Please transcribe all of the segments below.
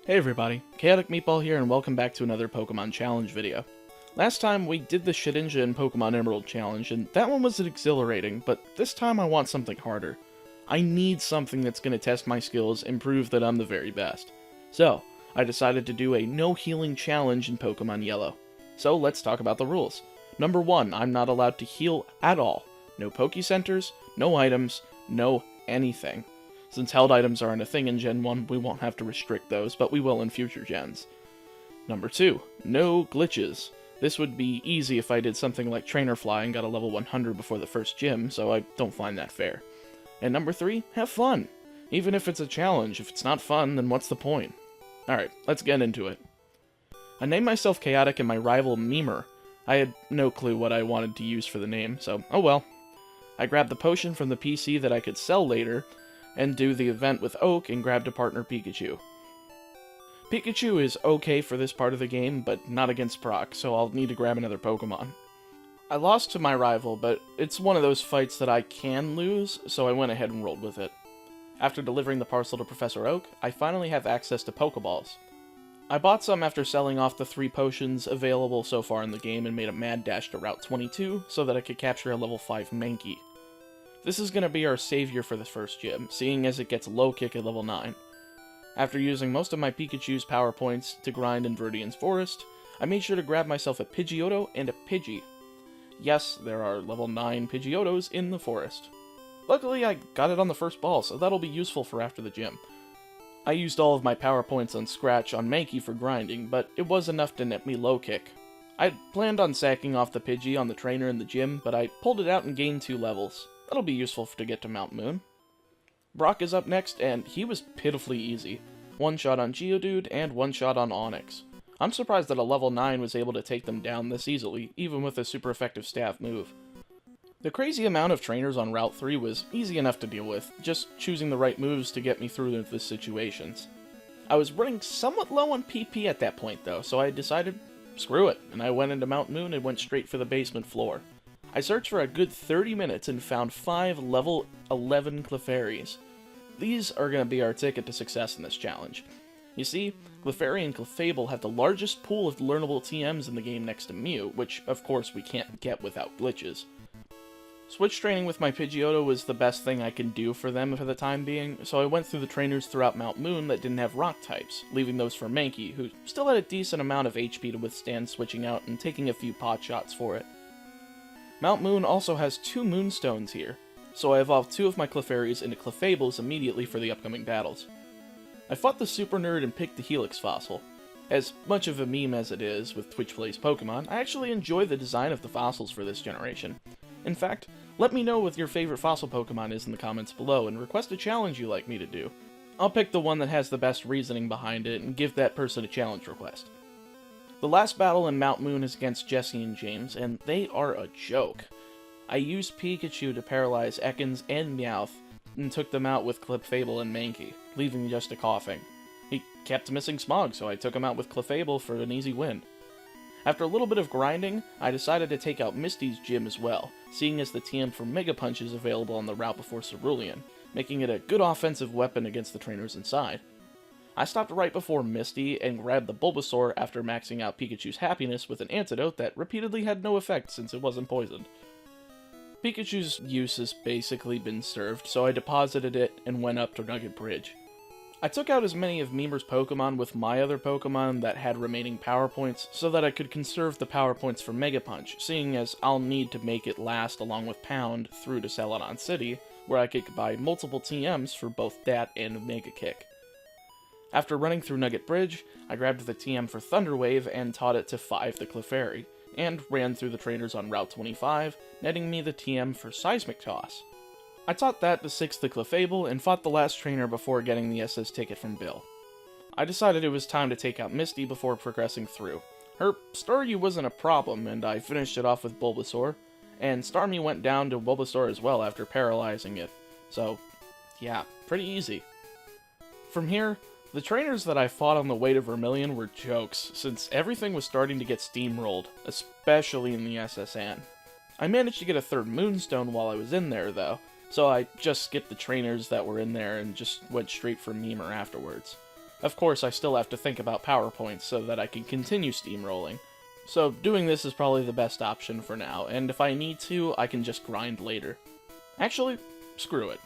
Hey everybody, ChaoticMeatball here and welcome back to another Pokemon Challenge video. Last time we did the Shedinja and Pokemon Emerald Challenge, and that one was exhilarating, but this time I want something harder. I need something that's going to test my skills and prove that I'm the very best. So, I decided to do a no healing challenge in Pokemon Yellow. So let's talk about the rules. Number 1, I'm not allowed to heal at all. No Poke Centers, no items, no anything. Since held items aren't a thing in Gen 1, we won't have to restrict those, but we will in future gens. Number 2, no glitches. This would be easy if I did something like Trainer Fly and got a level 100 before the first gym, so I don't find that fair. And number 3, have fun. Even if it's a challenge, if it's not fun, then what's the point? Alright, let's get into it. I named myself Chaotic and my rival Memer. I had no clue what I wanted to use for the name, so oh well. I grabbed the potion from the PC that I could sell later, and do the event with Oak and grabbed a partner Pikachu. Pikachu is okay for this part of the game, but not against Brock, so I'll need to grab another Pokemon. I lost to my rival, but it's one of those fights that I can lose, so I went ahead and rolled with it. After delivering the parcel to Professor Oak, I finally have access to Pokeballs. I bought some after selling off the 3 potions available so far in the game and made a mad dash to Route 22 so that I could capture a level 5 Mankey. This is going to be our savior for the first gym, seeing as it gets low kick at level 9. After using most of my Pikachu's power points to grind in Viridian's Forest, I made sure to grab myself a Pidgeotto and a Pidgey. Yes, there are level 9 Pidgeottos in the forest. Luckily, I got it on the first ball, so that'll be useful for after the gym. I used all of my power points on Scratch on Mankey for grinding, but it was enough to net me low kick. I'd planned on sacking off the Pidgey on the trainer in the gym, but I pulled it out and gained 2 levels. That'll be useful to get to Mount Moon. Brock is up next, and he was pitifully easy. 1 shot on Geodude, and 1 shot on Onix. I'm surprised that a level 9 was able to take them down this easily, even with a super effective staff move. The crazy amount of trainers on Route 3 was easy enough to deal with, just choosing the right moves to get me through the situations. I was running somewhat low on PP at that point though, so I decided, screw it, and I went into Mount Moon and went straight for the basement floor. I searched for a good 30 minutes and found 5 level 11 Clefairies. These are going to be our ticket to success in this challenge. You see, Clefairy and Clefable have the largest pool of learnable TMs in the game next to Mew, which of course we can't get without glitches. Switch training with my Pidgeotto was the best thing I can do for them for the time being, so I went through the trainers throughout Mount Moon that didn't have rock types, leaving those for Mankey, who still had a decent amount of HP to withstand switching out and taking a few pot shots for it. Mount Moon also has 2 Moonstones here, so I evolved 2 of my Clefairies into Clefables immediately for the upcoming battles. I fought the Super Nerd and picked the Helix fossil. As much of a meme as it is with Twitch Plays Pokemon, I actually enjoy the design of the fossils for this generation. In fact, let me know what your favorite fossil Pokemon is in the comments below and request a challenge you'd like me to do. I'll pick the one that has the best reasoning behind it and give that person a challenge request. The last battle in Mount Moon is against Jesse and James, and they are a joke. I used Pikachu to paralyze Ekans and Meowth, and took them out with Clefable and Mankey, leaving just a Coughing. He kept missing Smog, so I took him out with Clefable for an easy win. After a little bit of grinding, I decided to take out Misty's gym as well, seeing as the TM for Mega Punch is available on the route before Cerulean, making it a good offensive weapon against the trainers inside. I stopped right before Misty and grabbed the Bulbasaur after maxing out Pikachu's happiness with an antidote that repeatedly had no effect since it wasn't poisoned. Pikachu's use has basically been served, so I deposited it and went up to Nugget Bridge. I took out as many of Memer's Pokemon with my other Pokemon that had remaining power points so that I could conserve the power points for Mega Punch, seeing as I'll need to make it last along with Pound through to Celadon City, where I could buy multiple TMs for both that and Mega Kick. After running through Nugget Bridge, I grabbed the TM for Thunder Wave and taught it to 5 the Clefairy, and ran through the trainers on Route 25, netting me the TM for Seismic Toss. I taught that to 6 the Clefable and fought the last trainer before getting the SS ticket from Bill. I decided it was time to take out Misty before progressing through. Her Staryu wasn't a problem, and I finished it off with Bulbasaur, and Starmie went down to Bulbasaur as well after paralyzing it. So, yeah, pretty easy. From here, the trainers that I fought on the way to Vermilion were jokes, since everything was starting to get steamrolled, especially in the SSN. I managed to get a 3rd Moonstone while I was in there, though, so I just skipped the trainers that were in there and just went straight for Memer afterwards. Of course, I still have to think about PowerPoints so that I can continue steamrolling. So doing this is probably the best option for now, and if I need to, I can just grind later. Actually, screw it.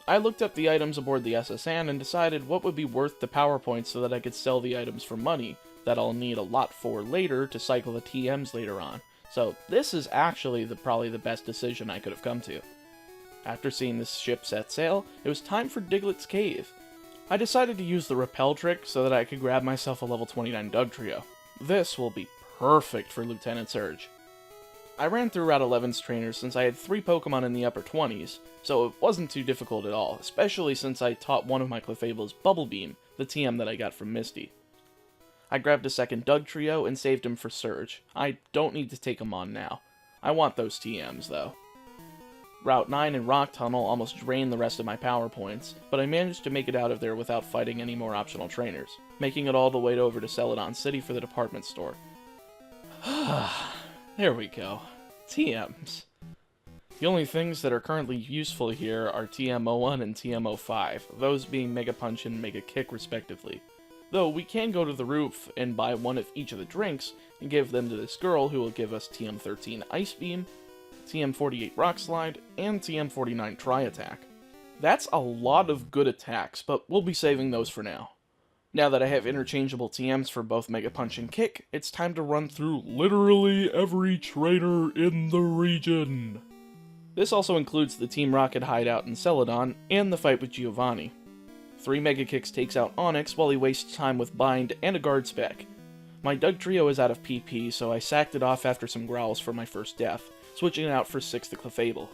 I looked up the items aboard the SSN and decided what would be worth the PowerPoints so that I could sell the items for money that I'll need a lot for later to cycle the TMs later on. So this is actually probably the best decision I could have come to. After seeing this ship set sail, it was time for Diglett's Cave. I decided to use the rappel trick so that I could grab myself a level 29 Dugtrio. This will be perfect for Lieutenant Surge. I ran through Route 11's trainers since I had 3 Pokemon in the upper 20s, so it wasn't too difficult at all, especially since I taught one of my Clefables Bubble Beam, the TM that I got from Misty. I grabbed a second Dugtrio and saved him for Surge. I don't need to take him on now. I want those TMs, though. Route 9 and Rock Tunnel almost drained the rest of my power points, but I managed to make it out of there without fighting any more optional trainers, making it all the way over to Celadon City for the department store. There we go. TMs. The only things that are currently useful here are TM01 and TM05, those being Mega Punch and Mega Kick respectively. Though we can go to the roof and buy one of each of the drinks and give them to this girl who will give us TM13 Ice Beam, TM48 Rock Slide, and TM49 Tri Attack. That's a lot of good attacks, but we'll be saving those for now. Now that I have interchangeable TMs for both Mega Punch and Kick, it's time to run through literally every trainer in the region. This also includes the Team Rocket hideout in Celadon, and the fight with Giovanni. 3 Mega Kicks takes out Onyx while he wastes time with Bind and a guard spec. My Dugtrio is out of PP, so I sacked it off after some growls for my first death, switching it out for 6th the Clefable.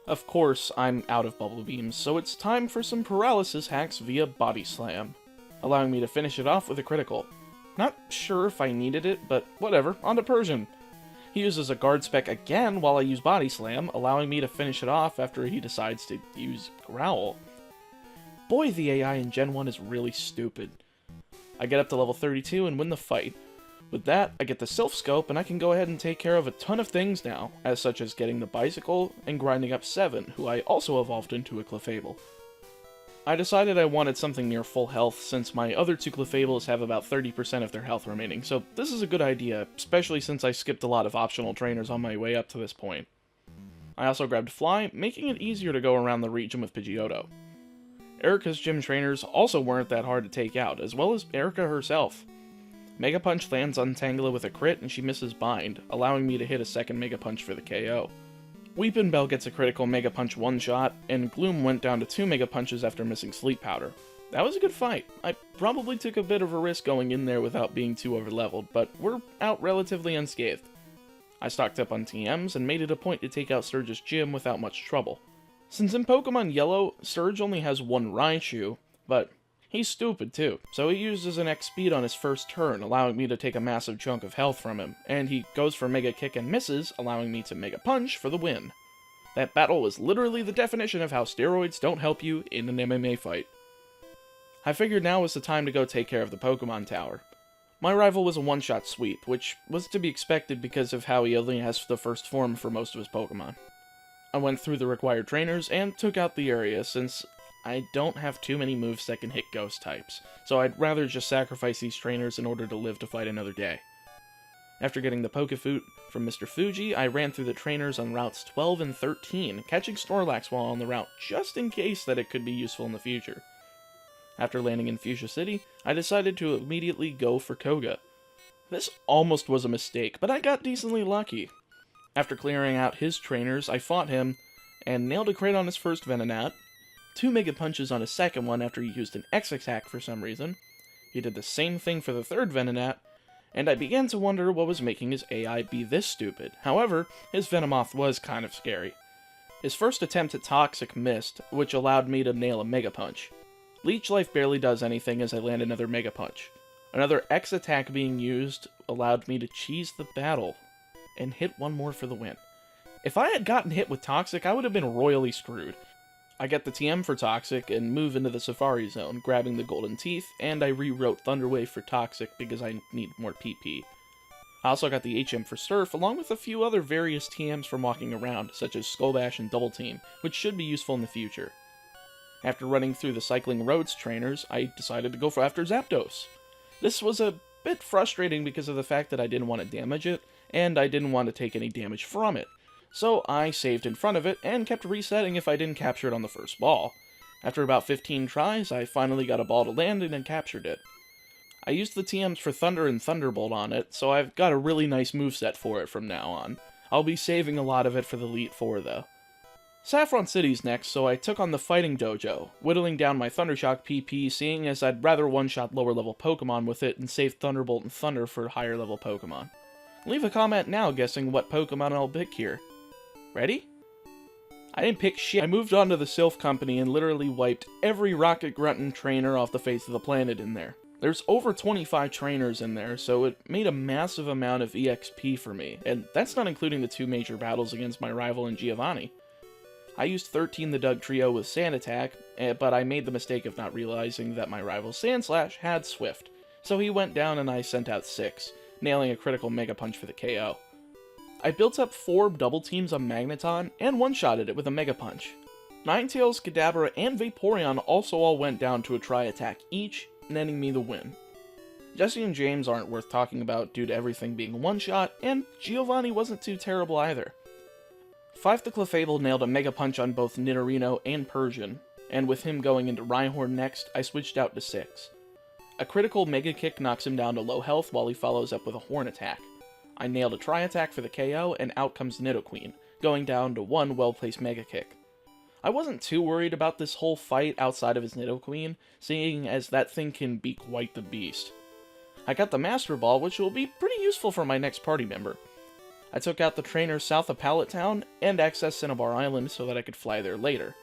Of course, I'm out of Bubble Beams, so it's time for some paralysis hacks via Body Slam, allowing me to finish it off with a critical. Not sure if I needed it, but whatever, on to Persian. He uses a guard spec again while I use Body Slam, allowing me to finish it off after he decides to use Growl. Boy, the AI in Gen 1 is really stupid. I get up to level 32 and win the fight. With that, I get the Sylph Scope and I can go ahead and take care of a ton of things now, as such as getting the Bicycle and grinding up 7, who I also evolved into a Clefable. I decided I wanted something near full health since my other 2 Clefables have about 30% of their health remaining, so this is a good idea, especially since I skipped a lot of optional trainers on my way up to this point. I also grabbed Fly, making it easier to go around the region with Pidgeotto. Erica's gym trainers also weren't that hard to take out, as well as Erica herself. Mega Punch lands on Tangela with a crit and she misses Bind, allowing me to hit a second Mega Punch for the KO. Weepinbell gets a critical Mega Punch one-shot, and Gloom went down to 2 Mega Punches after missing Sleep Powder. That was a good fight. I probably took a bit of a risk going in there without being too overleveled, but we're out relatively unscathed. I stocked up on TMs and made it a point to take out Surge's gym without much trouble. Since in Pokemon Yellow, Surge only has 1 Raichu, but he's stupid too, so he uses an X speed on his first turn, allowing me to take a massive chunk of health from him, and he goes for Mega Kick and misses, allowing me to Mega Punch for the win. That battle was literally the definition of how steroids don't help you in an MMA fight. I figured now was the time to go take care of the Pokemon Tower. My rival was a one-shot sweep, which was to be expected because of how he only has the first form for most of his Pokemon. I went through the required trainers and took out the area since I don't have too many moves that can hit ghost types, so I'd rather just sacrifice these trainers in order to live to fight another day. After getting the Pokefruit from Mr. Fuji, I ran through the trainers on routes 12 and 13, catching Snorlax while on the route just in case that it could be useful in the future. After landing in Fuchsia City, I decided to immediately go for Koga. This almost was a mistake, but I got decently lucky. After clearing out his trainers, I fought him, and nailed a crit on his first Venonat, 2 Mega Punches on his second one after he used an X attack for some reason. He did the same thing for the third Venonat, and I began to wonder what was making his AI be this stupid. However, his Venomoth was kind of scary. His first attempt at Toxic missed, which allowed me to nail a Mega Punch. Leech Life barely does anything as I land another Mega Punch. Another X attack being used allowed me to cheese the battle, and hit one more for the win. If I had gotten hit with Toxic, I would have been royally screwed. I get the TM for Toxic and move into the Safari Zone, grabbing the Golden Teeth, and I rewrote Thunderwave for Toxic because I need more PP. I also got the HM for Surf, along with a few other various TMs from walking around, such as Skull Bash and Double Team, which should be useful in the future. After running through the Cycling Roads trainers, I decided to go after Zapdos. This was a bit frustrating because of the fact that I didn't want to damage it, and I didn't want to take any damage from it. So I saved in front of it, and kept resetting if I didn't capture it on the first ball. After about 15 tries, I finally got a ball to land and captured it. I used the TMs for Thunder and Thunderbolt on it, so I've got a really nice moveset for it from now on. I'll be saving a lot of it for the Elite Four though. Saffron City's next, so I took on the Fighting Dojo, whittling down my Thundershock PP, seeing as I'd rather one-shot lower-level Pokemon with it and save Thunderbolt and Thunder for higher-level Pokemon. Leave a comment now guessing what Pokemon I'll pick here. Ready? I didn't pick shit. I moved on to the Sylph Company and literally wiped every Rocket Grunton trainer off the face of the planet in there. There's over 25 trainers in there, so it made a massive amount of EXP for me, and that's not including the 2 major battles against my rival in Giovanni. I used 13 the Dugtrio with Sand Attack, but I made the mistake of not realizing that my rival Sandslash had Swift, so he went down and I sent out 6, nailing a critical Mega Punch for the KO. I built up 4 double teams on Magneton, and one-shotted it with a Mega Punch. Ninetales, Kadabra, and Vaporeon also all went down to a Tri-Attack each, netting me the win. Jesse and James aren't worth talking about due to everything being one-shot, and Giovanni wasn't too terrible either. Fife the Clefable nailed a Mega Punch on both Nidorino and Persian, and with him going into Rhyhorn next, I switched out to 6. A critical Mega Kick knocks him down to low health while he follows up with a Horn Attack. I nailed a Tri-Attack for the KO, and out comes Nidoqueen, going down to 1 well-placed Mega Kick. I wasn't too worried about this whole fight outside of his Nidoqueen, seeing as that thing can be quite the beast. I got the Master Ball, which will be pretty useful for my next party member. I took out the trainers south of Pallet Town and accessed Cinnabar Island so that I could fly there later.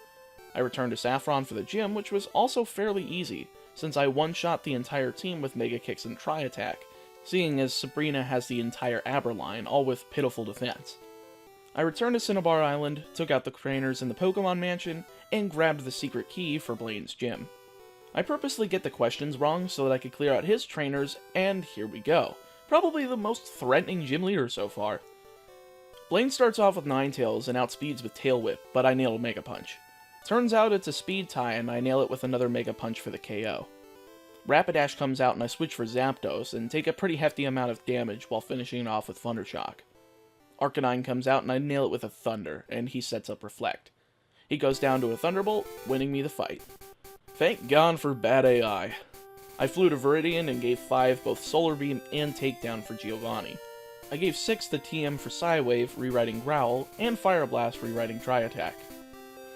I returned to Saffron for the gym, which was also fairly easy, since I one-shot the entire team with Mega Kicks and Tri-Attack, seeing as Sabrina has the entire Aber line, all with pitiful defense. I returned to Cinnabar Island, took out the trainers in the Pokemon Mansion, and grabbed the secret key for Blaine's gym. I purposely get the questions wrong so that I could clear out his trainers, and here we go. Probably the most threatening gym leader so far. Blaine starts off with Ninetales and outspeeds with Tail Whip, but I nail a Mega Punch. Turns out it's a speed tie and I nail it with another Mega Punch for the KO. Rapidash comes out and I switch for Zapdos and take a pretty hefty amount of damage while finishing it off with Thundershock. Arcanine comes out and I nail it with a Thunder, and he sets up Reflect. He goes down to a Thunderbolt, winning me the fight. Thank God for bad AI. I flew to Viridian and gave 5 both Solar Beam and Takedown for Giovanni. I gave 6 the TM for Psywave, rewriting Growl, and Fire Blast, rewriting Tri-Attack.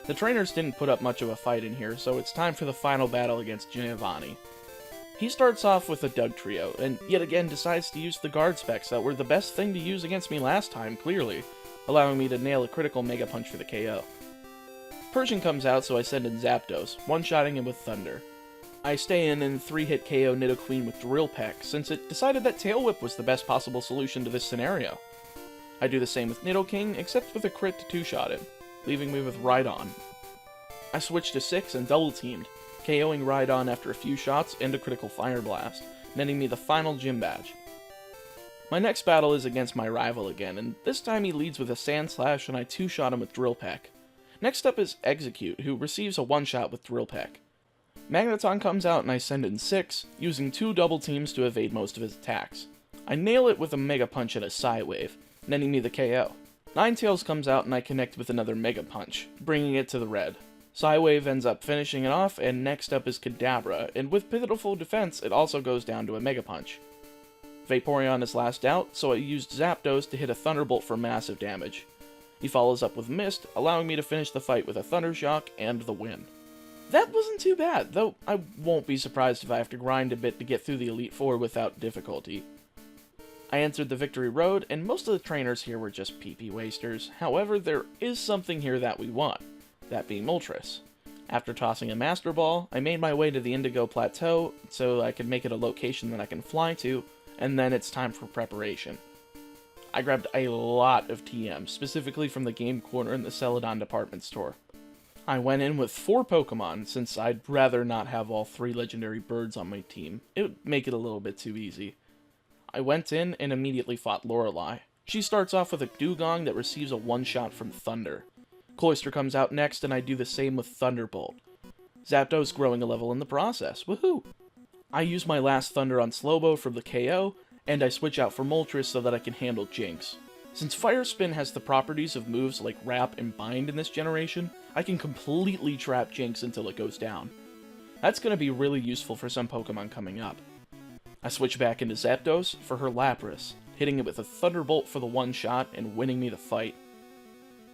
The trainers didn't put up much of a fight in here, so it's time for the final battle against Giovanni. He starts off with a Dugtrio, and yet again decides to use the guard specs that were the best thing to use against me last time, clearly, allowing me to nail a critical Mega Punch for the KO. Persian comes out, so I send in Zapdos, one-shotting him with Thunder. I stay in and 3-hit KO Nidoqueen with Drill Peck, since it decided that Tail Whip was the best possible solution to this scenario. I do the same with Nidoking, except with a crit to 2-shot it, leaving me with Rhydon. I switch to 6 and double-teamed, KOing Rhydon after a few shots and a critical Fire Blast, netting me the final gym badge. My next battle is against my rival again, and this time he leads with a Sandslash and I 2-shot him with Drill Peck. Next up is Execute, who receives a one-shot with Drill Peck. Magneton comes out and I send in 6, using 2 double teams to evade most of his attacks. I nail it with a Mega Punch and a Psywave, netting me the KO. Ninetales comes out and I connect with another Mega Punch, bringing it to the red. Psywave ends up finishing it off, and next up is Kadabra, and with pitiful defense it also goes down to a Mega Punch. Vaporeon is last out, so I used Zapdos to hit a Thunderbolt for massive damage. He follows up with Mist, allowing me to finish the fight with a Thundershock and the win. That wasn't too bad, though I won't be surprised if I have to grind a bit to get through the Elite Four without difficulty. I entered the Victory Road, and most of the trainers here were just PP wasters. However, there is something here that we want, that being Moltres. After tossing a Master Ball, I made my way to the Indigo Plateau so I could make it a location that I can fly to, and then it's time for preparation. I grabbed a lot of TMs, specifically from the Game Corner in the Celadon department store. I went in with 4 Pokemon, since I'd rather not have all 3 legendary birds on my team. It would make it a little bit too easy. I went in and immediately fought Lorelei. She starts off with a Dugong that receives a one-shot from Thunder. Cloyster comes out next and I do the same with Thunderbolt. Zapdos growing a level in the process, woohoo! I use my last Thunder on Slowbo for the KO, and I switch out for Moltres so that I can handle Jinx. Since Fire Spin has the properties of moves like Wrap and Bind in this generation, I can completely trap Jinx until it goes down. That's going to be really useful for some Pokemon coming up. I switch back into Zapdos for her Lapras, hitting it with a Thunderbolt for the one-shot and winning me the fight.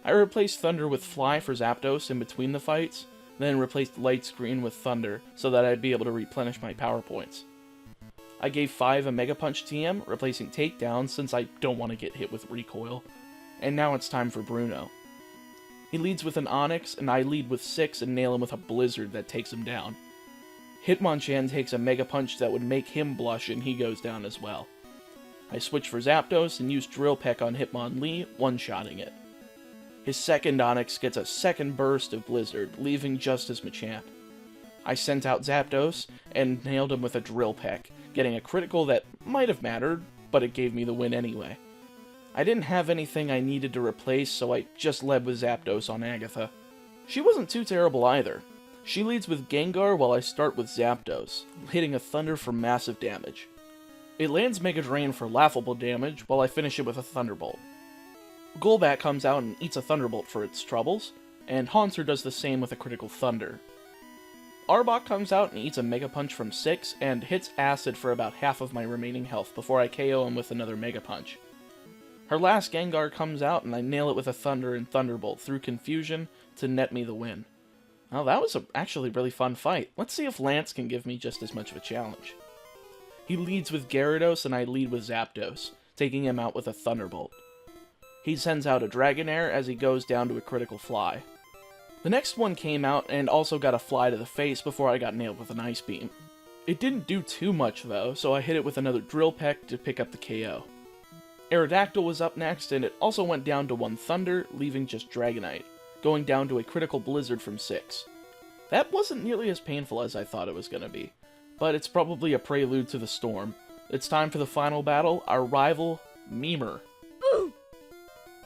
I replaced Thunder with Fly for Zapdos in between the fights, then replaced Light Screen with Thunder so that I'd be able to replenish my power points. I gave 5 a Mega Punch TM, replacing Takedown since I don't want to get hit with Recoil. And now it's time for Bruno. He leads with an Onix, and I lead with 6 and nail him with a Blizzard that takes him down. Hitmonchan takes a Mega Punch that would make him blush, and he goes down as well. I switch for Zapdos and use Drill Peck on Hitmonlee, one-shotting it. His second Onix gets a second burst of Blizzard, leaving just as Machamp. I sent out Zapdos and nailed him with a Drill Peck, getting a critical that might have mattered, but it gave me the win anyway. I didn't have anything I needed to replace, so I just led with Zapdos on Agatha. She wasn't too terrible either. She leads with Gengar while I start with Zapdos, hitting a Thunder for massive damage. It lands Mega Drain for laughable damage, while I finish it with a Thunderbolt. Golbat comes out and eats a Thunderbolt for its troubles, and Haunter does the same with a critical Thunder. Arbok comes out and eats a Mega Punch from 6, and hits Acid for about half of my remaining health before I KO him with another Mega Punch. Her last Gengar comes out and I nail it with a Thunder and Thunderbolt through confusion to net me the win. Well, that was actually a really fun fight. Let's see if Lance can give me just as much of a challenge. He leads with Gyarados and I lead with Zapdos, taking him out with a Thunderbolt. He sends out a Dragonair as he goes down to a critical Fly. The next one came out and also got a Fly to the face before I got nailed with an Ice Beam. It didn't do too much though, so I hit it with another Drill Peck to pick up the KO. Aerodactyl was up next and it also went down to 1 Thunder, leaving just Dragonite, going down to a critical Blizzard from 6. That wasn't nearly as painful as I thought it was going to be, but it's probably a prelude to the storm. It's time for the final battle, our rival, Memer.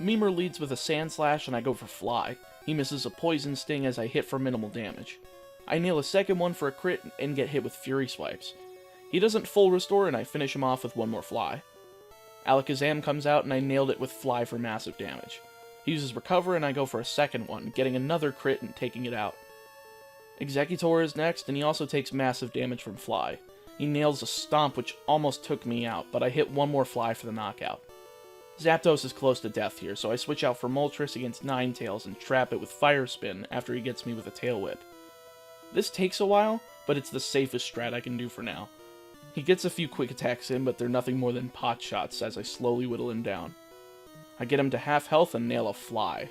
Memer leads with a Sand Slash and I go for Fly. He misses a Poison Sting as I hit for minimal damage. I nail a second one for a crit and get hit with Fury Swipes. He doesn't full restore and I finish him off with one more Fly. Alakazam comes out and I nailed it with Fly for massive damage. He uses Recover and I go for a second one, getting another crit and taking it out. Executor is next and he also takes massive damage from Fly. He nails a Stomp which almost took me out, but I hit one more Fly for the knockout. Zapdos is close to death here, so I switch out for Moltres against Ninetales and trap it with Fire Spin after he gets me with a Tail Whip. This takes a while, but it's the safest strat I can do for now. He gets a few quick attacks in, but they're nothing more than pot shots as I slowly whittle him down. I get him to half health and nail a Fly.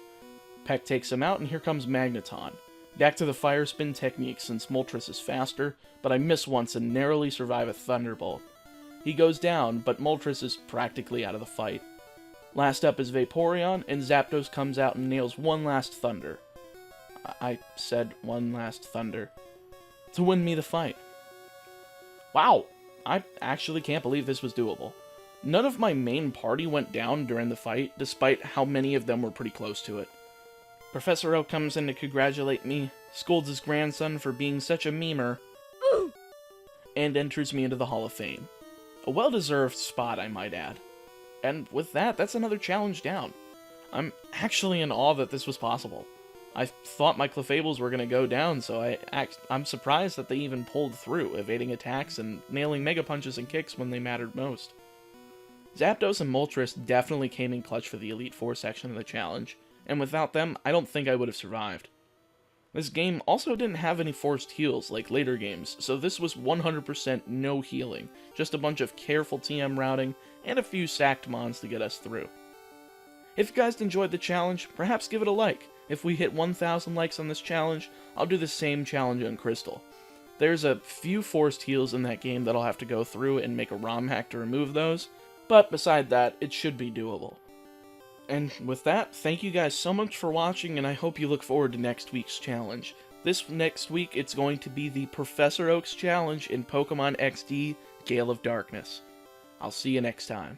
Peck takes him out and here comes Magneton. Back to the Fire Spin technique since Moltres is faster, but I miss once and narrowly survive a Thunderbolt. He goes down, but Moltres is practically out of the fight. Last up is Vaporeon, and Zapdos comes out and nails one last Thunder. I said one last Thunder. To win me the fight. Wow, I actually can't believe this was doable. None of my main party went down during the fight, despite how many of them were pretty close to it. Professor Oak comes in to congratulate me, scolds his grandson for being such a memer, and enters me into the Hall of Fame. A well-deserved spot, I might add. And with that, that's another challenge down. I'm actually in awe that this was possible. I thought my Clefables were going to go down, so I'm surprised that they even pulled through, evading attacks and nailing Mega Punches and kicks when they mattered most. Zapdos and Moltres definitely came in clutch for the Elite Four section of the challenge, and without them, I don't think I would have survived. This game also didn't have any forced heals like later games, so this was 100% no healing, just a bunch of careful TM routing and a few sacked mons to get us through. If you guys enjoyed the challenge, perhaps give it a like. If we hit 1,000 likes on this challenge, I'll do the same challenge on Crystal. There's a few forced heals in that game that I'll have to go through and make a ROM hack to remove those, but beside that, it should be doable. And with that, thank you guys so much for watching, and I hope you look forward to next week's challenge. This next week, it's going to be the Professor Oak's challenge in Pokemon XD Gale of Darkness. I'll see you next time.